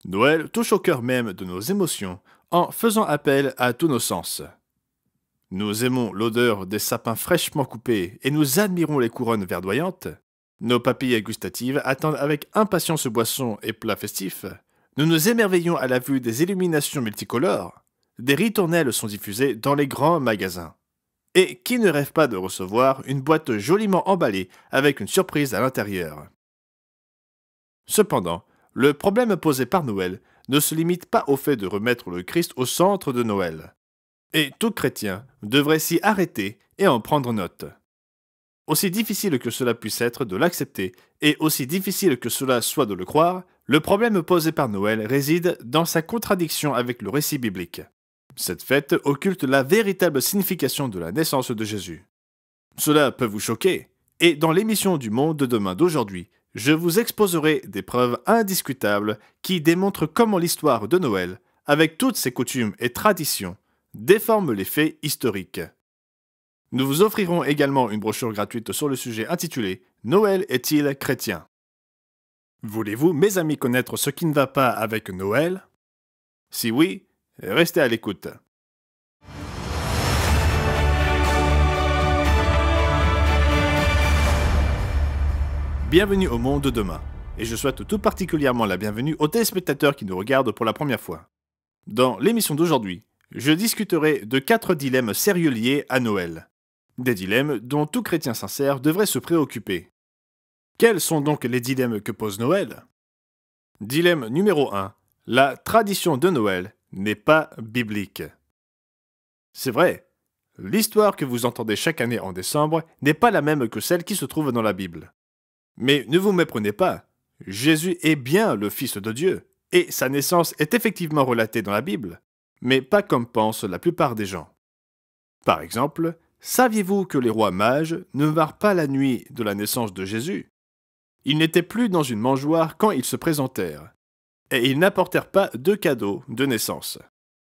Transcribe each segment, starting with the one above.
Noël touche au cœur même de nos émotions en faisant appel à tous nos sens. Nous aimons l'odeur des sapins fraîchement coupés et nous admirons les couronnes verdoyantes. Nos papilles gustatives attendent avec impatience boissons et plats festifs. Nous nous émerveillons à la vue des illuminations multicolores. Des ritournelles sont diffusées dans les grands magasins. Et qui ne rêve pas de recevoir une boîte joliment emballée avec une surprise à l'intérieur? Cependant, le problème posé par Noël ne se limite pas au fait de remettre le Christ au centre de Noël. Et tout chrétien devrait s'y arrêter et en prendre note. Aussi difficile que cela puisse être de l'accepter, et aussi difficile que cela soit de le croire, le problème posé par Noël réside dans sa contradiction avec le récit biblique. Cette fête occulte la véritable signification de la naissance de Jésus. Cela peut vous choquer, et dans l'émission du Monde de demain d'aujourd'hui, je vous exposerai des preuves indiscutables qui démontrent comment l'histoire de Noël, avec toutes ses coutumes et traditions, déforme les faits historiques. Nous vous offrirons également une brochure gratuite sur le sujet intitulé « Noël est-il chrétien ?» Voulez-vous, mes amis, connaître ce qui ne va pas avec Noël? Si oui, restez à l'écoute. Bienvenue au Monde de demain, et je souhaite tout particulièrement la bienvenue aux téléspectateurs qui nous regardent pour la première fois. Dans l'émission d'aujourd'hui, je discuterai de 4 dilemmes sérieux liés à Noël. Des dilemmes dont tout chrétien sincère devrait se préoccuper. Quels sont donc les dilemmes que pose Noël? Dilemme numéro 1. La tradition de Noël n'est pas biblique. C'est vrai, l'histoire que vous entendez chaque année en décembre n'est pas la même que celle qui se trouve dans la Bible. Mais ne vous méprenez pas, Jésus est bien le Fils de Dieu, et sa naissance est effectivement relatée dans la Bible, mais pas comme pensent la plupart des gens. Par exemple, saviez-vous que les rois mages ne vinrent pas la nuit de la naissance de Jésus? Ils n'étaient plus dans une mangeoire quand ils se présentèrent, et ils n'apportèrent pas de cadeaux de naissance.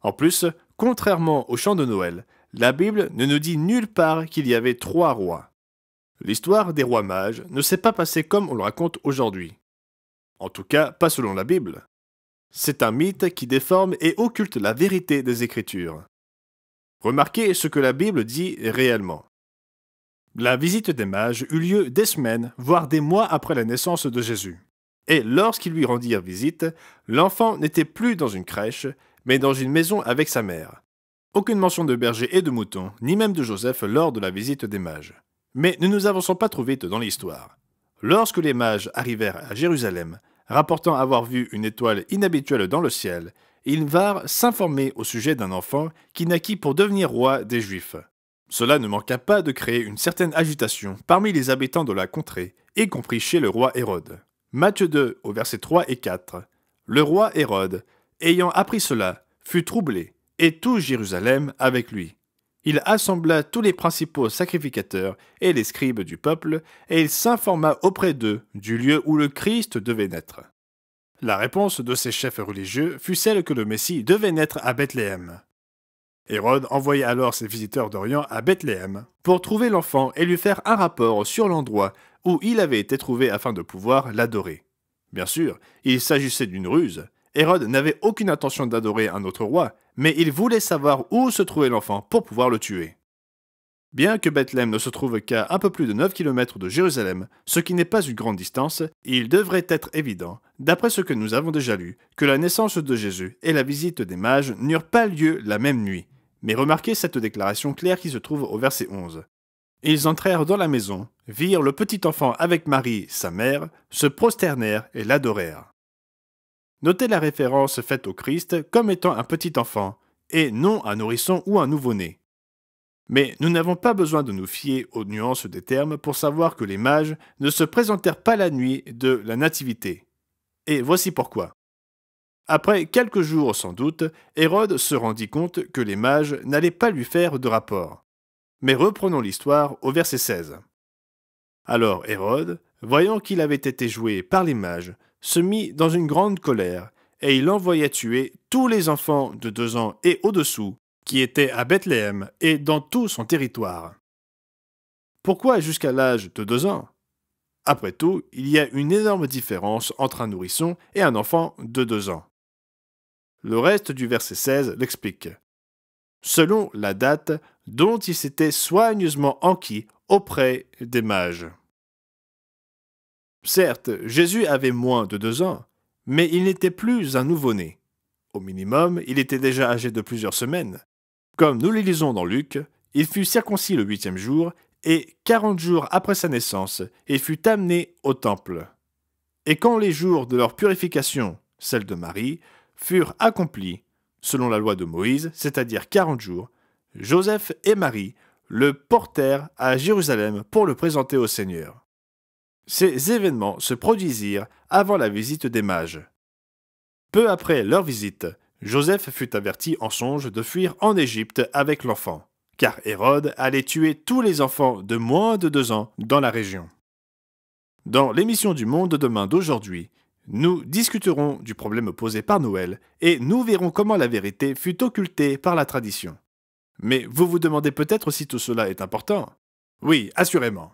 En plus, contrairement au chant de Noël, la Bible ne nous dit nulle part qu'il y avait 3 rois. L'histoire des rois mages ne s'est pas passée comme on le raconte aujourd'hui. En tout cas, pas selon la Bible. C'est un mythe qui déforme et occulte la vérité des Écritures. Remarquez ce que la Bible dit réellement. La visite des mages eut lieu des semaines, voire des mois après la naissance de Jésus. Et lorsqu'ils lui rendirent visite, l'enfant n'était plus dans une crèche, mais dans une maison avec sa mère. Aucune mention de berger et de moutons, ni même de Joseph lors de la visite des mages. Mais ne nous avançons pas trop vite dans l'histoire. Lorsque les mages arrivèrent à Jérusalem, rapportant avoir vu une étoile inhabituelle dans le ciel, ils vinrent s'informer au sujet d'un enfant qui naquit pour devenir roi des Juifs. Cela ne manqua pas de créer une certaine agitation parmi les habitants de la contrée, y compris chez le roi Hérode. Matthieu 2, au versets 3 et 4. Le roi Hérode, ayant appris cela, fut troublé, et tout Jérusalem avec lui. Il assembla tous les principaux sacrificateurs et les scribes du peuple, et il s'informa auprès d'eux du lieu où le Christ devait naître. La réponse de ces chefs religieux fut celle que le Messie devait naître à Bethléem. Hérode envoya alors ses visiteurs d'Orient à Bethléem pour trouver l'enfant et lui faire un rapport sur l'endroit où il avait été trouvé afin de pouvoir l'adorer. Bien sûr, il s'agissait d'une ruse. Hérode n'avait aucune intention d'adorer un autre roi, mais il voulait savoir où se trouvait l'enfant pour pouvoir le tuer. Bien que Bethléem ne se trouve qu'à un peu plus de 9 km de Jérusalem, ce qui n'est pas une grande distance, il devrait être évident, d'après ce que nous avons déjà lu, que la naissance de Jésus et la visite des mages n'eurent pas lieu la même nuit. Mais remarquez cette déclaration claire qui se trouve au verset 11. Ils entrèrent dans la maison, virent le petit enfant avec Marie, sa mère, se prosternèrent et l'adorèrent. Notez la référence faite au Christ comme étant un petit enfant, et non un nourrisson ou un nouveau-né. Mais nous n'avons pas besoin de nous fier aux nuances des termes pour savoir que les mages ne se présentèrent pas la nuit de la Nativité. Et voici pourquoi. Après quelques jours sans doute, Hérode se rendit compte que les mages n'allaient pas lui faire de rapport. Mais reprenons l'histoire au verset 16. Alors Hérode, voyant qu'il avait été joué par les mages, se mit dans une grande colère, et il envoya tuer tous les enfants de 2 ans et au-dessous, qui étaient à Bethléem et dans tout son territoire. Pourquoi jusqu'à l'âge de 2 ans? Après tout, il y a une énorme différence entre un nourrisson et un enfant de 2 ans. Le reste du verset 16 l'explique. Selon la date dont il s'était soigneusement enquis auprès des mages. Certes, Jésus avait moins de 2 ans, mais il n'était plus un nouveau-né. Au minimum, il était déjà âgé de plusieurs semaines. Comme nous le lisons dans Luc, il fut circoncis le 8e jour, et 40 jours après sa naissance, il fut amené au temple. Et quand les jours de leur purification, celle de Marie, furent accomplis, selon la loi de Moïse, c'est-à-dire 40 jours, Joseph et Marie le portèrent à Jérusalem pour le présenter au Seigneur. Ces événements se produisirent avant la visite des mages. Peu après leur visite, Joseph fut averti en songe de fuir en Égypte avec l'enfant, car Hérode allait tuer tous les enfants de moins de 2 ans dans la région. Dans l'émission du Monde de demain d'aujourd'hui, nous discuterons du problème posé par Noël et nous verrons comment la vérité fut occultée par la tradition. Mais vous vous demandez peut-être si tout cela est important? Oui, assurément.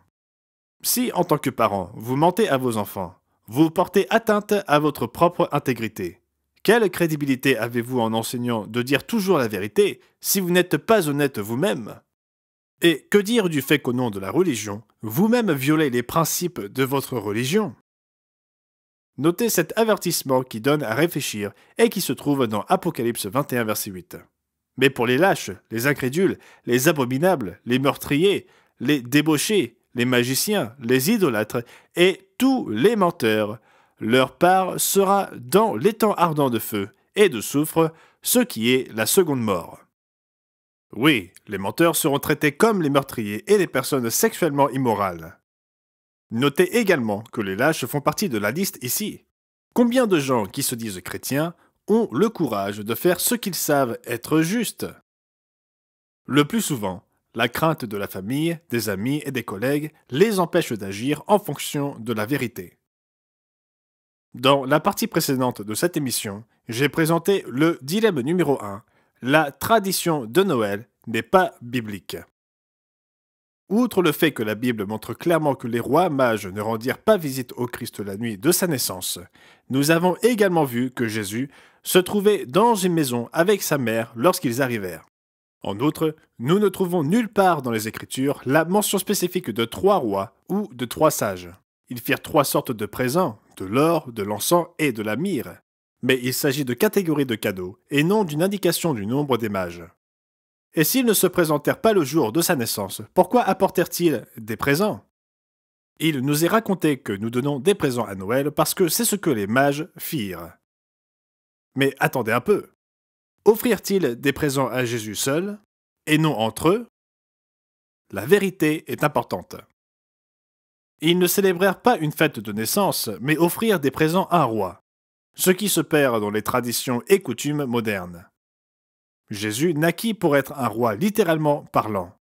Si, en tant que parent, vous mentez à vos enfants, vous portez atteinte à votre propre intégrité. Quelle crédibilité avez-vous en enseignant de dire toujours la vérité si vous n'êtes pas honnête vous-même? Et que dire du fait qu'au nom de la religion, vous-même violez les principes de votre religion? Notez cet avertissement qui donne à réfléchir et qui se trouve dans Apocalypse 21, verset 8. Mais pour les lâches, les incrédules, les abominables, les meurtriers, les débauchés, les magiciens, les idolâtres et tous les menteurs, leur part sera dans l'étang ardent de feu et de soufre, ce qui est la seconde mort. Oui, les menteurs seront traités comme les meurtriers et les personnes sexuellement immorales. Notez également que les lâches font partie de la liste ici. Combien de gens qui se disent chrétiens ont le courage de faire ce qu'ils savent être juste? Le plus souvent, la crainte de la famille, des amis et des collègues les empêche d'agir en fonction de la vérité. Dans la partie précédente de cette émission, j'ai présenté le dilemme numéro 1. La tradition de Noël n'est pas biblique. Outre le fait que la Bible montre clairement que les rois mages ne rendirent pas visite au Christ la nuit de sa naissance, nous avons également vu que Jésus se trouvait dans une maison avec sa mère lorsqu'ils arrivèrent. En outre, nous ne trouvons nulle part dans les Écritures la mention spécifique de 3 rois ou de 3 sages. Ils firent 3 sortes de présents, de l'or, de l'encens et de la myrrhe. Mais il s'agit de catégories de cadeaux et non d'une indication du nombre des mages. Et s'ils ne se présentèrent pas le jour de sa naissance, pourquoi apportèrent-ils des présents? Il nous est raconté que nous donnons des présents à Noël parce que c'est ce que les mages firent. Mais attendez un peu. Offrirent-ils des présents à Jésus seul, et non entre eux? La vérité est importante. Ils ne célébrèrent pas une fête de naissance, mais offrirent des présents à un roi, ce qui se perd dans les traditions et coutumes modernes. Jésus naquit pour être un roi littéralement parlant.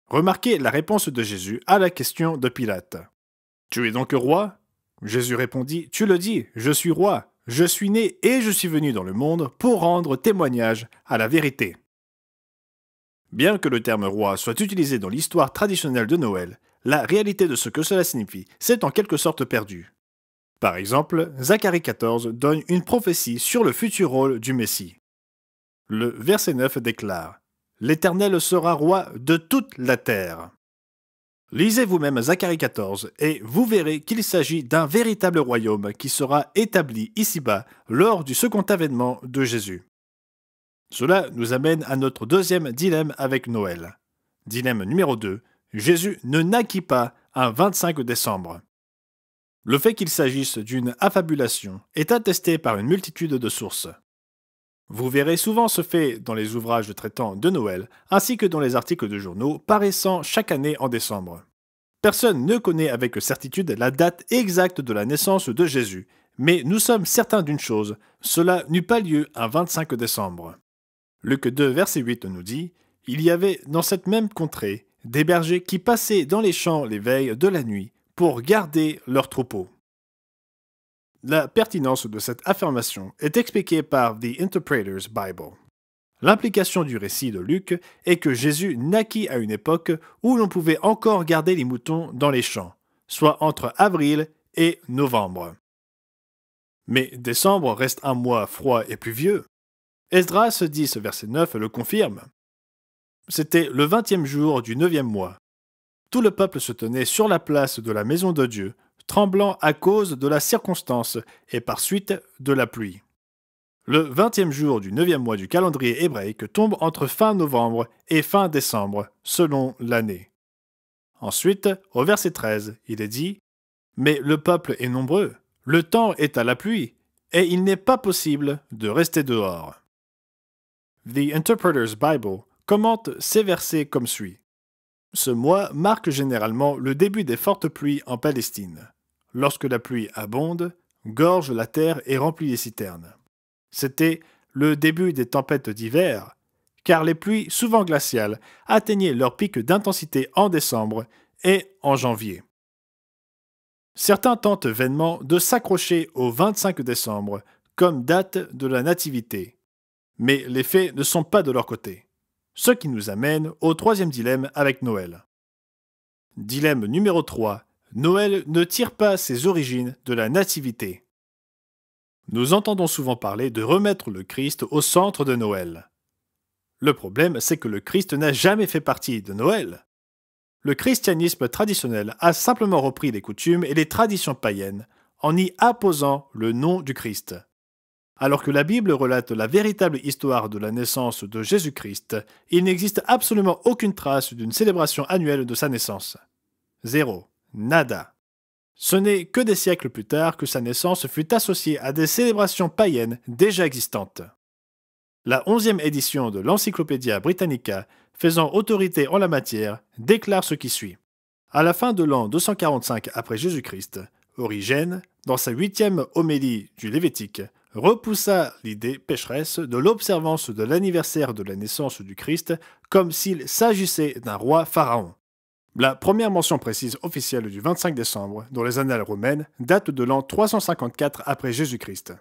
Remarquez la réponse de Jésus à la question de Pilate. « Tu es donc roi ?» Jésus répondit « Tu le dis, je suis roi. Je suis né et je suis venu dans le monde pour rendre témoignage à la vérité. » Bien que le terme roi soit utilisé dans l'histoire traditionnelle de Noël, la réalité de ce que cela signifie s'est en quelque sorte perdue. Par exemple, Zacharie 14 donne une prophétie sur le futur rôle du Messie. Le verset 9 déclare « L'Éternel sera roi de toute la terre ». Lisez vous-même Zacharie 14 et vous verrez qu'il s'agit d'un véritable royaume qui sera établi ici-bas lors du second avènement de Jésus. Cela nous amène à notre deuxième dilemme avec Noël. Dilemme numéro 2. Jésus ne naquit pas un 25 décembre. Le fait qu'il s'agisse d'une affabulation est attesté par une multitude de sources. Vous verrez souvent ce fait dans les ouvrages traitant de Noël, ainsi que dans les articles de journaux paraissant chaque année en décembre. Personne ne connaît avec certitude la date exacte de la naissance de Jésus, mais nous sommes certains d'une chose, cela n'eut pas lieu un 25 décembre. Luc 2, verset 8 nous dit « Il y avait dans cette même contrée des bergers qui passaient dans les champs les veilles de la nuit pour garder leurs troupeaux. » La pertinence de cette affirmation est expliquée par The Interpreter's Bible. L'implication du récit de Luc est que Jésus naquit à une époque où l'on pouvait encore garder les moutons dans les champs, soit entre avril et novembre. Mais décembre reste un mois froid et pluvieux. Esdras 10, verset 9 le confirme. C'était le 20e jour du 9e mois. Tout le peuple se tenait sur la place de la maison de Dieu, tremblant à cause de la circonstance et par suite de la pluie. Le 20e jour du 9e mois du calendrier hébraïque tombe entre fin novembre et fin décembre, selon l'année. Ensuite, au verset 13, il est dit « Mais le peuple est nombreux, le temps est à la pluie, et il n'est pas possible de rester dehors. » The Interpreter's Bible commente ces versets comme suit. Ce mois marque généralement le début des fortes pluies en Palestine. Lorsque la pluie abonde, gorge la terre et remplit les citernes. C'était le début des tempêtes d'hiver, car les pluies, souvent glaciales, atteignaient leur pic d'intensité en décembre et en janvier. Certains tentent vainement de s'accrocher au 25 décembre comme date de la nativité, mais les faits ne sont pas de leur côté. Ce qui nous amène au troisième dilemme avec Noël. Dilemme numéro 3. Noël ne tire pas ses origines de la nativité. Nous entendons souvent parler de remettre le Christ au centre de Noël. Le problème, c'est que le Christ n'a jamais fait partie de Noël. Le christianisme traditionnel a simplement repris les coutumes et les traditions païennes en y apposant le nom du Christ. Alors que la Bible relate la véritable histoire de la naissance de Jésus-Christ, il n'existe absolument aucune trace d'une célébration annuelle de sa naissance. Zéro. Nada. Ce n'est que des siècles plus tard que sa naissance fut associée à des célébrations païennes déjà existantes. La 11e édition de l'Encyclopædia Britannica, faisant autorité en la matière, déclare ce qui suit. À la fin de l'an 245 après Jésus-Christ, Origène, dans sa 8e homélie du Lévitique, repoussa l'idée pécheresse de l'observance de l'anniversaire de la naissance du Christ comme s'il s'agissait d'un roi pharaon. La première mention précise officielle du 25 décembre dans les annales romaines date de l'an 354 après Jésus-Christ.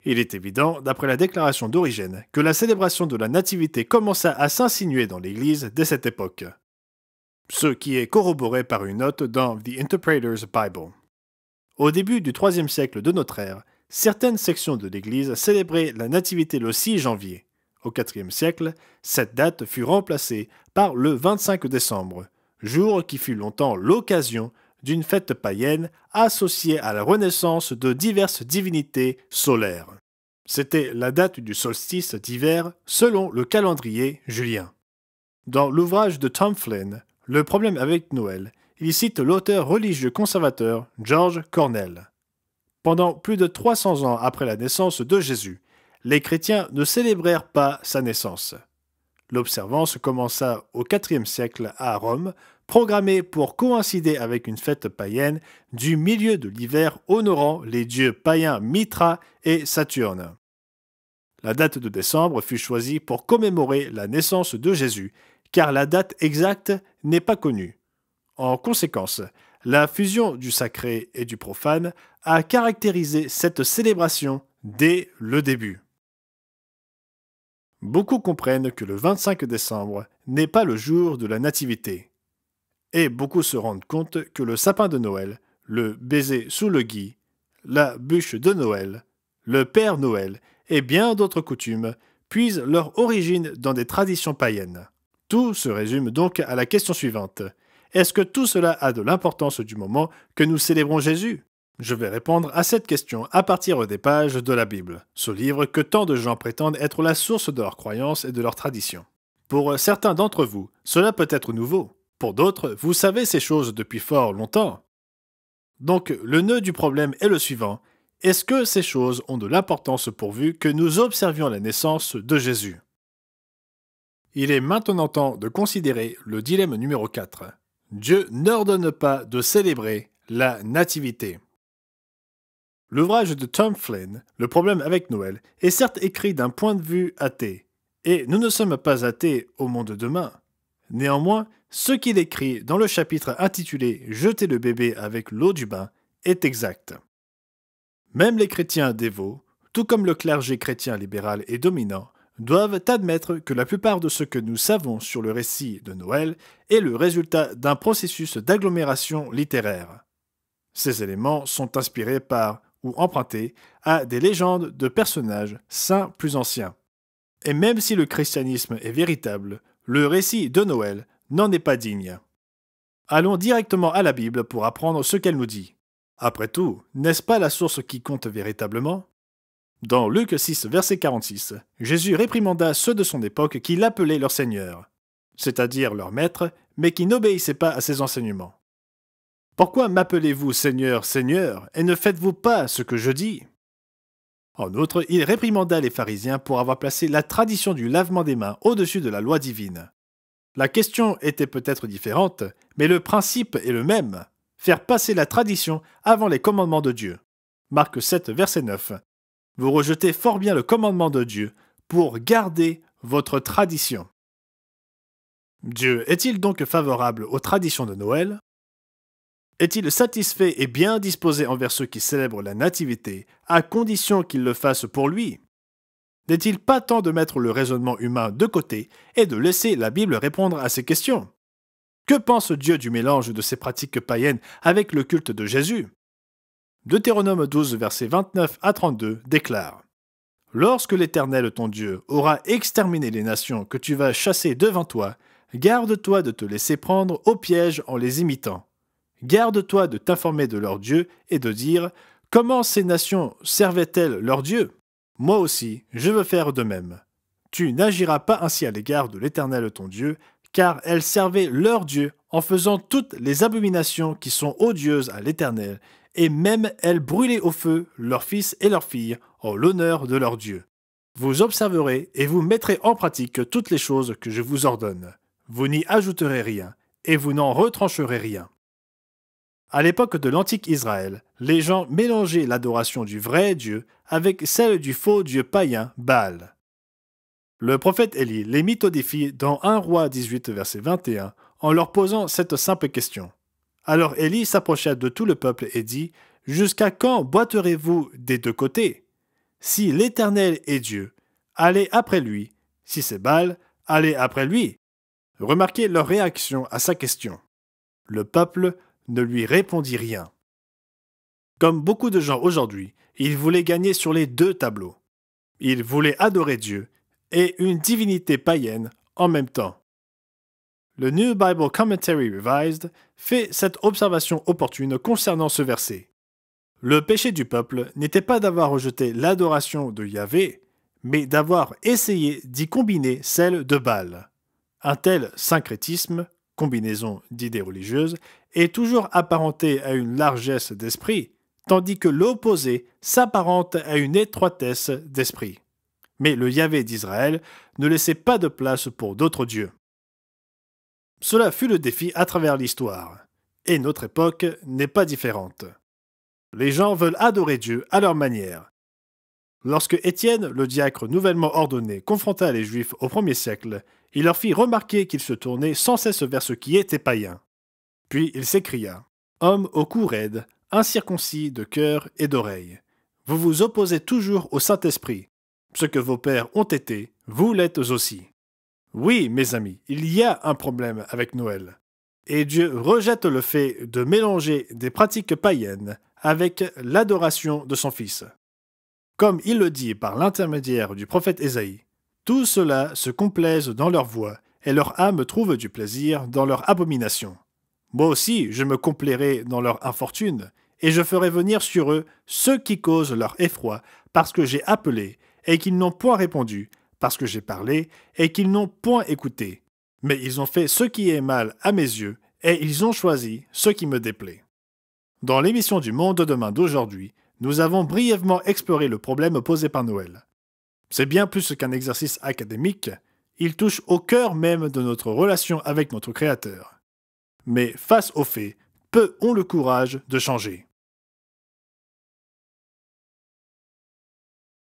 Il est évident, d'après la déclaration d'Origène, que la célébration de la nativité commença à s'insinuer dans l'Église dès cette époque, ce qui est corroboré par une note dans The Interpreter's Bible. Au début du IIIe siècle de notre ère, certaines sections de l'Église célébraient la nativité le 6 janvier. Au IVe siècle, cette date fut remplacée par le 25 décembre, jour qui fut longtemps l'occasion d'une fête païenne associée à la renaissance de diverses divinités solaires. C'était la date du solstice d'hiver selon le calendrier julien. Dans l'ouvrage de Tom Flynn, Le problème avec Noël, il cite l'auteur religieux conservateur George Cornell. Pendant plus de 300 ans après la naissance de Jésus, les chrétiens ne célébrèrent pas sa naissance. L'observance commença au IVe siècle à Rome, programmée pour coïncider avec une fête païenne du milieu de l'hiver honorant les dieux païens Mithra et Saturne. La date de décembre fut choisie pour commémorer la naissance de Jésus, car la date exacte n'est pas connue. En conséquence, la fusion du sacré et du profane a caractérisé cette célébration dès le début. Beaucoup comprennent que le 25 décembre n'est pas le jour de la nativité. Et beaucoup se rendent compte que le sapin de Noël, le baiser sous le gui, la bûche de Noël, le Père Noël et bien d'autres coutumes puisent leur origine dans des traditions païennes. Tout se résume donc à la question suivante. Est-ce que tout cela a de l'importance du moment que nous célébrons Jésus ? Je vais répondre à cette question à partir des pages de la Bible, ce livre que tant de gens prétendent être la source de leurs croyances et de leurs traditions. Pour certains d'entre vous, cela peut être nouveau. Pour d'autres, vous savez ces choses depuis fort longtemps. Donc, le nœud du problème est le suivant. Est-ce que ces choses ont de l'importance pourvu que nous observions la naissance de Jésus ? Il est maintenant temps de considérer le dilemme numéro 4. Dieu n'ordonne pas de célébrer la nativité. L'ouvrage de Tom Flynn, Le problème avec Noël, est certes écrit d'un point de vue athée, et nous ne sommes pas athées au monde de demain. Néanmoins, ce qu'il écrit dans le chapitre intitulé « Jeter le bébé avec l'eau du bain » est exact. Même les chrétiens dévots, tout comme le clergé chrétien libéral et dominant, doivent admettre que la plupart de ce que nous savons sur le récit de Noël est le résultat d'un processus d'agglomération littéraire. Ces éléments sont inspirés par ou empruntés à des légendes de personnages saints plus anciens. Et même si le christianisme est véritable, le récit de Noël n'en est pas digne. Allons directement à la Bible pour apprendre ce qu'elle nous dit. Après tout, n'est-ce pas la source qui compte véritablement? Dans Luc 6, verset 46, Jésus réprimanda ceux de son époque qui l'appelaient leur Seigneur, c'est-à-dire leur maître, mais qui n'obéissaient pas à ses enseignements. Pourquoi m'appelez-vous Seigneur, Seigneur, et ne faites-vous pas ce que je dis? En outre, il réprimanda les pharisiens pour avoir placé la tradition du lavement des mains au-dessus de la loi divine. La question était peut-être différente, mais le principe est le même. Faire passer la tradition avant les commandements de Dieu. Marc 7, verset 9. Vous rejetez fort bien le commandement de Dieu pour garder votre tradition. Dieu est-il donc favorable aux traditions de Noël? Est-il satisfait et bien disposé envers ceux qui célèbrent la nativité, à condition qu'ils le fassent pour lui? N'est-il pas temps de mettre le raisonnement humain de côté et de laisser la Bible répondre à ces questions? Que pense Dieu du mélange de ces pratiques païennes avec le culte de Jésus? Deutéronome 12, versets 29 à 32 déclare: « Lorsque l'Éternel ton Dieu aura exterminé les nations que tu vas chasser devant toi, garde-toi de te laisser prendre au piège en les imitant. Garde-toi de t'informer de leur Dieu et de dire: comment ces nations servaient-elles leur Dieu? Moi aussi, je veux faire de même. Tu n'agiras pas ainsi à l'égard de l'Éternel ton Dieu, car elles servaient leur Dieu en faisant toutes les abominations qui sont odieuses à l'Éternel, et même elles brûlaient au feu leurs fils et leurs filles en l'honneur de leur Dieu. Vous observerez et vous mettrez en pratique toutes les choses que je vous ordonne. Vous n'y ajouterez rien, et vous n'en retrancherez rien. » À l'époque de l'antique Israël, les gens mélangeaient l'adoration du vrai Dieu avec celle du faux dieu païen Baal. Le prophète Élie les mit au défi dans 1 Roi 18, verset 21, en leur posant cette simple question. Alors Élie s'approcha de tout le peuple et dit: « Jusqu'à quand boiterez-vous des deux côtés? Si l'Éternel est Dieu, allez après lui. Si c'est Baal, allez après lui. » Remarquez leur réaction à sa question. Le peuple ne lui répondit rien. Comme beaucoup de gens aujourd'hui, ils voulaient gagner sur les deux tableaux. Ils voulaient adorer Dieu et une divinité païenne en même temps. Le New Bible Commentary Revised fait cette observation opportune concernant ce verset. Le péché du peuple n'était pas d'avoir rejeté l'adoration de Yahvé, mais d'avoir essayé d'y combiner celle de Baal. Un tel syncrétisme, combinaison d'idées religieuses, est toujours apparenté à une largesse d'esprit, tandis que l'opposé s'apparente à une étroitesse d'esprit. Mais le Yahvé d'Israël ne laissait pas de place pour d'autres dieux. Cela fut le défi à travers l'histoire, et notre époque n'est pas différente. Les gens veulent adorer Dieu à leur manière. Lorsque Étienne, le diacre nouvellement ordonné, confronta les Juifs au 1er siècle, il leur fit remarquer qu'ils se tournaient sans cesse vers ce qui était païen. Puis il s'écria: « Hommes au cou raide, incirconcis de cœur et d'oreille, vous vous opposez toujours au Saint-Esprit. Ce que vos pères ont été, vous l'êtes aussi. » Oui, mes amis, il y a un problème avec Noël. Et Dieu rejette le fait de mélanger des pratiques païennes avec l'adoration de son Fils. Comme il le dit par l'intermédiaire du prophète Ésaïe, tout cela se complaise dans leur voie, et leur âme trouve du plaisir dans leur abomination. Moi aussi, je me complairai dans leur infortune, et je ferai venir sur eux ceux qui causent leur effroi, parce que j'ai appelé, et qu'ils n'ont point répondu, parce que j'ai parlé, et qu'ils n'ont point écouté. Mais ils ont fait ce qui est mal à mes yeux, et ils ont choisi ce qui me déplaît. Dans l'émission du Monde de demain d'aujourd'hui, nous avons brièvement exploré le problème posé par Noël. C'est bien plus qu'un exercice académique, il touche au cœur même de notre relation avec notre Créateur. Mais face aux faits, peu ont le courage de changer.